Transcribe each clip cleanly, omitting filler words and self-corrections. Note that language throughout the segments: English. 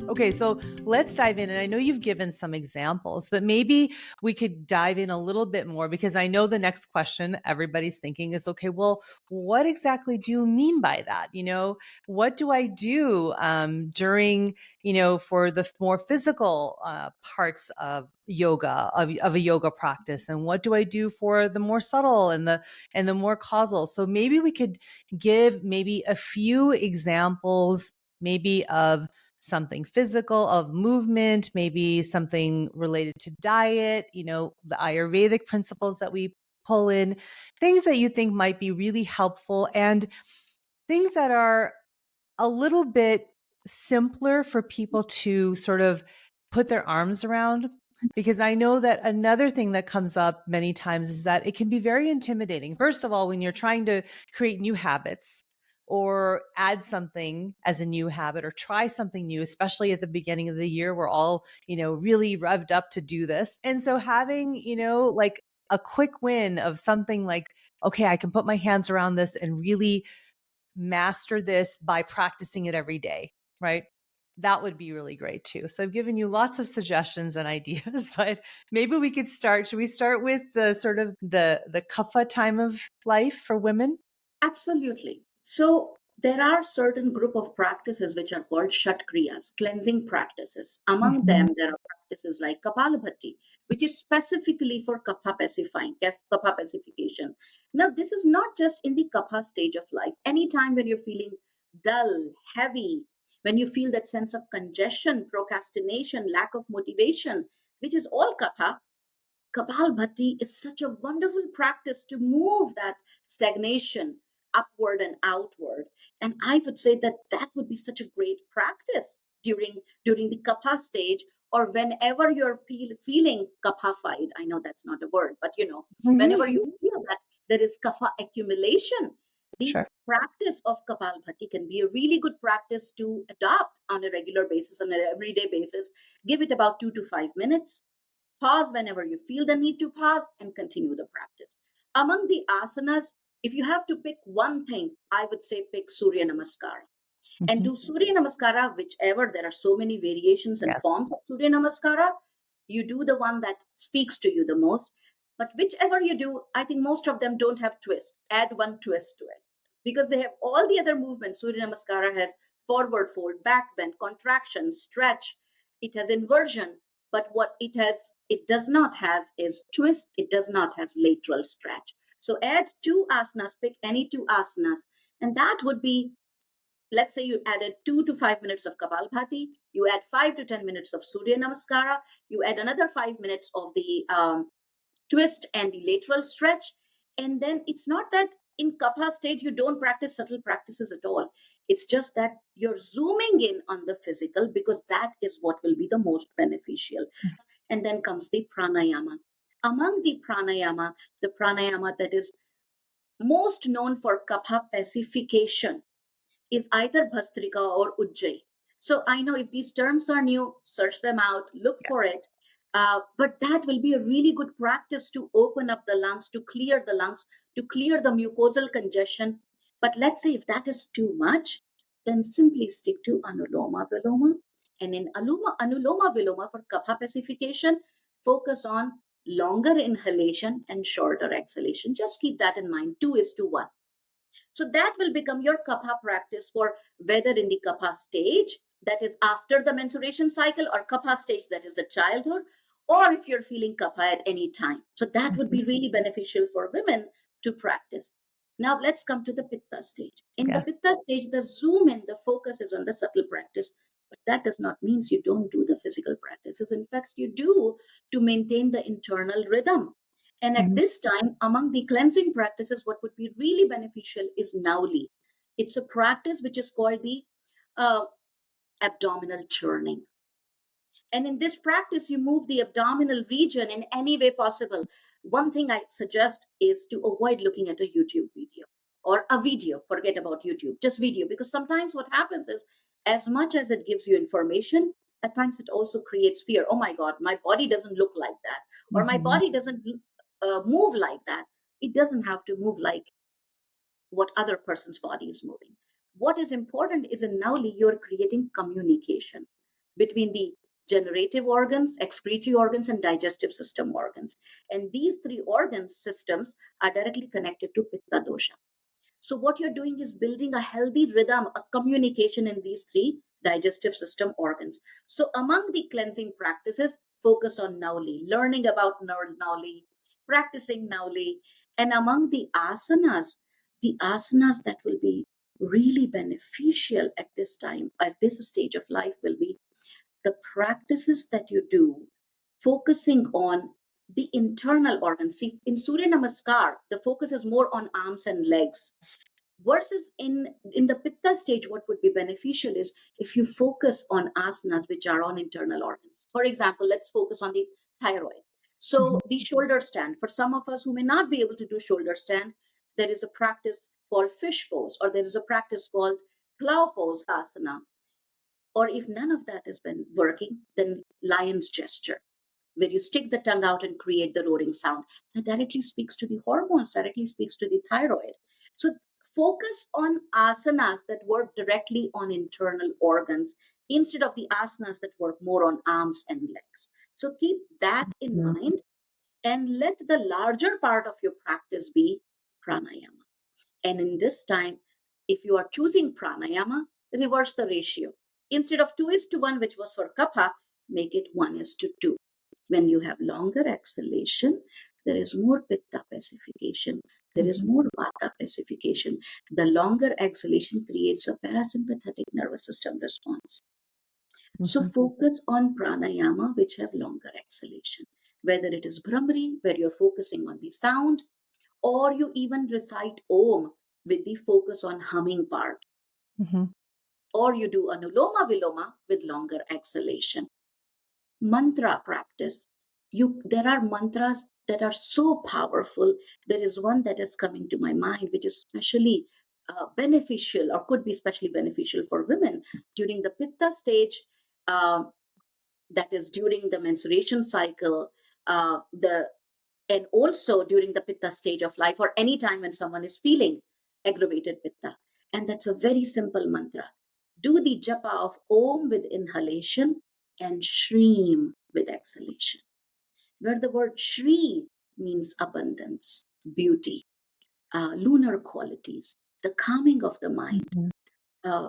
Okay, so let's dive in. And I know you've given some examples, but maybe we could dive in a little bit more because I know the next question everybody's thinking is, okay, well, what exactly do you mean by that? What do I do during, for the more physical parts of yoga, of a yoga practice? And what do I do for the more subtle and the more causal? So maybe we could give maybe a few examples, maybe of something physical, of movement, maybe something related to diet, the Ayurvedic principles that we pull in, things that you think might be really helpful and things that are a little bit simpler for people to sort of put their arms around. Because I know that another thing that comes up many times is that it can be very intimidating. First of all, when you're trying to create new habits or add something as a new habit or try something new, especially at the beginning of the year, we're all, really revved up to do this. And so having, like a quick win of something like, okay, I can put my hands around this and really master this by practicing it every day, right? That would be really great too. So I've given you lots of suggestions and ideas, but maybe we could start. Should we start with the sort of the kapha time of life for women? Absolutely. So there are certain group of practices which are called shat kriyas, cleansing practices. Among Mhm. them, there are practices like Kapalabhati, which is specifically for kapha pacifying, kapha pacification. Now, this is not just in the kapha stage of life. Anytime when you're feeling dull, heavy, when you feel that sense of congestion, procrastination, lack of motivation, which is all kapha, Kapal Bhatti is such a wonderful practice to move that stagnation upward and outward. And I would say that that would be such a great practice during the kapha stage or whenever you're feeling kapha-fied. I know that's not a word, but whenever you Mhm. feel that there is kapha accumulation, the Sure. practice of Kapal Bhatti can be a really good practice to adopt on a regular basis, on an everyday basis. Give it about 2 to 5 minutes. Pause whenever you feel the need to pause and continue the practice. Among the asanas, if you have to pick one thing, I would say pick Surya Namaskara. And Mhm. do Surya Namaskara, whichever, there are so many variations and Yes. forms of Surya Namaskara. You do the one that speaks to you the most. But whichever you do, I think most of them don't have twist. Add one twist to it. Because they have all the other movements. Surya Namaskara has forward fold, back bend, contraction, stretch. It has inversion. But what it does not has is twist. It does not has lateral stretch. So add two asanas, pick any two asanas. And that would be, let's say you added 2 to 5 minutes of Kapalbhati, you add 5 to 10 minutes of Surya Namaskara, you add another 5 minutes of the twist and the lateral stretch. And then it's not that in Kapha stage you don't practice subtle practices at all. It's just that you're zooming in on the physical because that is what will be the most beneficial. And then comes the pranayama. Among the pranayama that is most known for kapha pacification is either Bhastrika or Ujjayi. So I know if these terms are new, search them out, look for Yes. it. But that will be a really good practice to open up the lungs, to clear the lungs, to clear the mucosal congestion. But let's say if that is too much, then simply stick to Anuloma Viloma. And in Anuloma Viloma for kapha pacification, focus on longer inhalation and shorter exhalation. Just keep that in mind. 2:1. So that will become your kapha practice for whether in the kapha stage, that is after the menstruation cycle, or kapha stage, that is a childhood, or if you're feeling kapha at any time. So that would Mhm. be really beneficial for women to practice. Now let's come to the pitta stage. In the Yes. pitta stage, the zoom in, the focus is on the subtle practice. But that does not mean you don't do the physical practices. In fact, you do to maintain the internal rhythm. And at Mhm. this time, among the cleansing practices, what would be really beneficial is Nauli. It's a practice which is called the uh, abdominal churning. And in this practice, you move the abdominal region in any way possible. One thing I suggest is to avoid looking at a YouTube video or a video. Forget about YouTube, just video. Because sometimes what happens is, as much as it gives you information, at times it also creates fear. Oh my God, my body doesn't look like that, or my Mhm. body doesn't move like that. It doesn't have to move like what other person's body is moving. What is important is in Nauli, you're creating communication. between the generative organs, excretory organs, and digestive system organs. And these three organs systems are directly connected to Pitta dosha. So, what you're doing is building a healthy rhythm, a communication in these three digestive system organs. So, among the cleansing practices, focus on Nauli, learning about Nauli, practicing Nauli. And among the asanas that will be really beneficial at this time, at this stage of life, will be the practices that you do focusing on the internal organs. See, in Surya Namaskar, the focus is more on arms and legs. Versus in the Pitta stage, what would be beneficial is if you focus on asanas which are on internal organs. For example, let's focus on the thyroid. Mhm. So the shoulder stand. For some of us who may not be able to do shoulder stand, there is a practice called fish pose, or there is a practice called plow pose asana. Or if none of that has been working, then lion's gesture, where you stick the tongue out and create the roaring sound. That directly speaks to the hormones, directly speaks to the thyroid. So focus on asanas that work directly on internal organs instead of the asanas that work more on arms and legs. So keep that in Mhm. mind and let the larger part of your practice be pranayama. And in this time, if you are choosing pranayama, reverse the ratio. Instead of 2:1, which was for kapha, make it 1:2. When you have longer exhalation, there is more pitta pacification, there is Mhm. more vata pacification. The longer exhalation creates a parasympathetic nervous system response. So Mhm. focus on pranayama, which have longer exhalation. Whether it is Brahmari, where you're focusing on the sound, or you even recite Om with the focus on humming part, Mhm. or you do Anuloma Viloma with longer exhalation. Mantra practice. There are mantras that are so powerful. There is one that is coming to my mind, which is especially beneficial or could be especially beneficial for women during the Pitta stage. Uh, that is during the menstruation cycle, the and also during the pitta stage of life or any time when someone is feeling aggravated pitta. And that's a very simple mantra. Do the japa of Om with inhalation and Shreem with exhalation, where the word Shri means abundance, beauty, lunar qualities, the calming of the mind, Mhm. uh,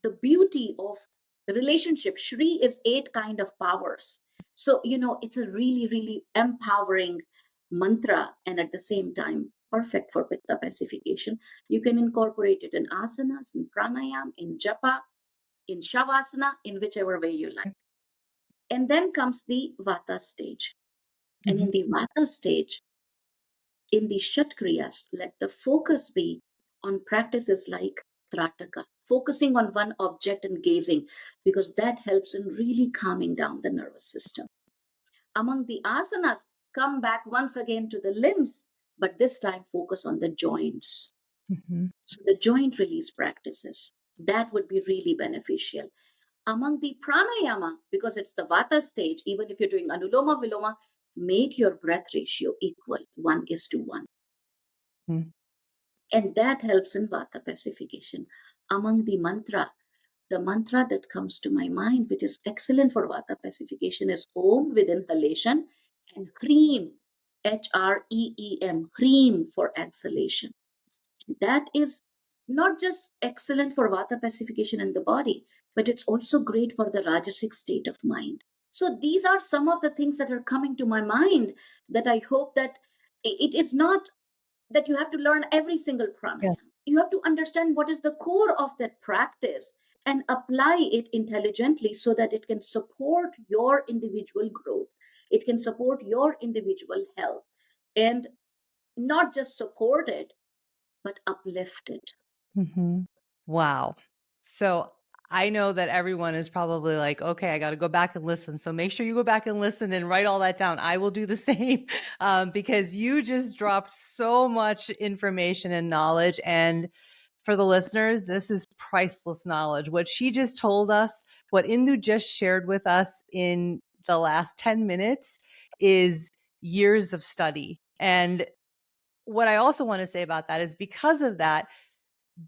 the beauty of the relationship. Shri is 8 kind of powers. So, it's a really, really empowering mantra, and at the same time, perfect for pitta pacification. You can incorporate it in asanas, in pranayam, in japa, in shavasana, in whichever way you like. And then comes the vata stage. And Mhm. in the vata stage, in the Shatkriyas, let the focus be on practices like Trataka, focusing on one object and gazing, because that helps in really calming down the nervous system. Among the asanas, come back once again to the limbs, but this time focus on the joints. Mhm. So the joint release practices, that would be really beneficial. Among the pranayama, because it's the vata stage, even if you're doing anuloma viloma, make your breath ratio equal 1:1. Mhm. And that helps in vata pacification. Among the mantra that comes to my mind, which is excellent for vata pacification, is Om with inhalation and Hreem, Hreem, Hreem for exhalation. That is not just excellent for vata pacification in the body, but it's also great for the rajasic state of mind. So these are some of the things that are coming to my mind that I hope that it is not that you have to learn every single Yeah. pranayama. You have to understand what is the core of that practice and apply it intelligently so that it can support your individual growth. It can support your individual health and not just support it, but uplift it. Mhm. Wow. So I know that everyone is probably like, okay, I got to go back and listen. So make sure you go back and listen and write all that down. I will do the same because you just dropped so much information and knowledge. And for the listeners, this is priceless knowledge. What she just told us, what Indu just shared with us in the last 10 minutes is years of study. And what I also want to say about that is because of that,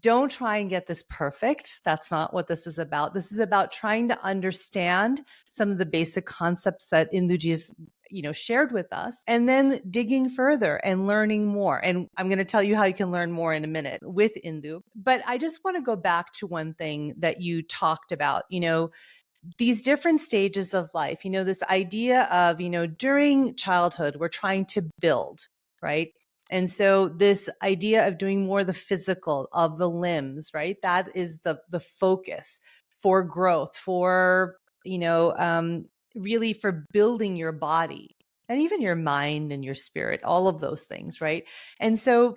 don't try and get this perfect. That's not what this is about. This is about trying to understand some of the basic concepts that Induji's shared with us, and then digging further and learning more. And I'm going to tell you how you can learn more in a minute with Indu. But I just want to go back to one thing that you talked about, these different stages of life, this idea of, during childhood, we're trying to build, right? And so this idea of doing more the physical of the limbs, right? That is the focus for growth, for, really for building your body and even your mind and your spirit, all of those things, right? And so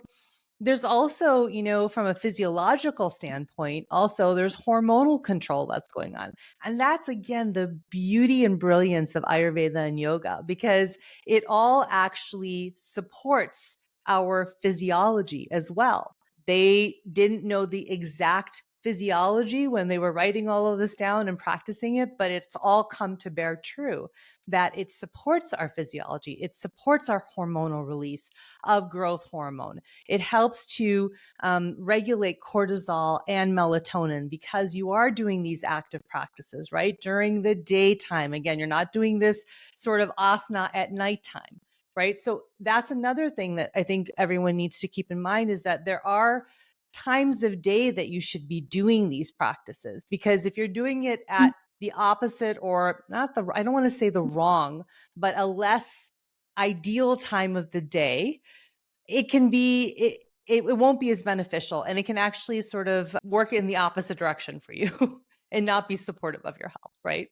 there's also, from a physiological standpoint, also there's hormonal control that's going on. And that's again the beauty and brilliance of Ayurveda and yoga, because it all actually supports our physiology as well. They didn't know the exact physiology when they were writing all of this down and practicing it, but it's all come to bear true that it supports our physiology. It supports our hormonal release of growth hormone. It helps to regulate cortisol and melatonin, because you are doing these active practices, right? During the daytime. Again, you're not doing this sort of asana at nighttime, right? So that's another thing that I think everyone needs to keep in mind, is that there are times of day that you should be doing these practices, because if you're doing it at the opposite, or not the, I don't want to say the wrong, but a less ideal time of the day, it can be, it won't be as beneficial, and it can actually sort of work in the opposite direction for you and not be supportive of your health, right?